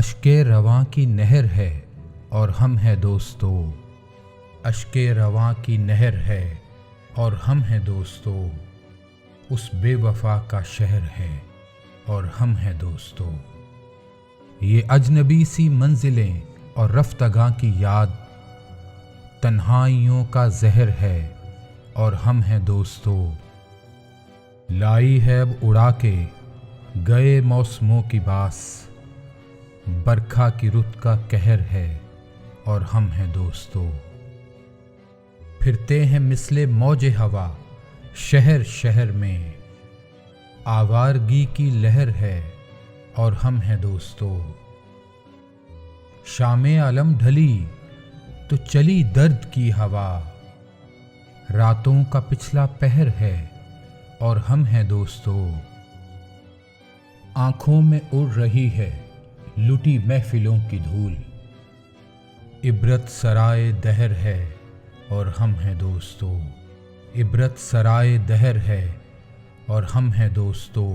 अश्के रवां की नहर है और हम हैं दोस्तों। अश्के रवां की नहर है और हम हैं दोस्तों। उस बेवफा का शहर है और हम हैं दोस्तों। ये अजनबी सी मंजिलें और रफ्तगां की याद तन्हाइयों का जहर है और हम हैं दोस्तों। लाई है अब उड़ा के गए मौसमों की बास, बरखा की रुत का कहर है और हम हैं दोस्तों। फिरते हैं मिसले मौजे हवा शहर शहर में, आवारगी की लहर है और हम हैं दोस्तों। शामे आलम ढली तो चली दर्द की हवा, रातों का पिछला पहर है और हम हैं दोस्तों। आंखों में उड़ रही है लुटी महफिलों की धूल, इबरत सराय दहर है और हम हैं दोस्तों। इबरत सराय दहर है और हम हैं दोस्तों।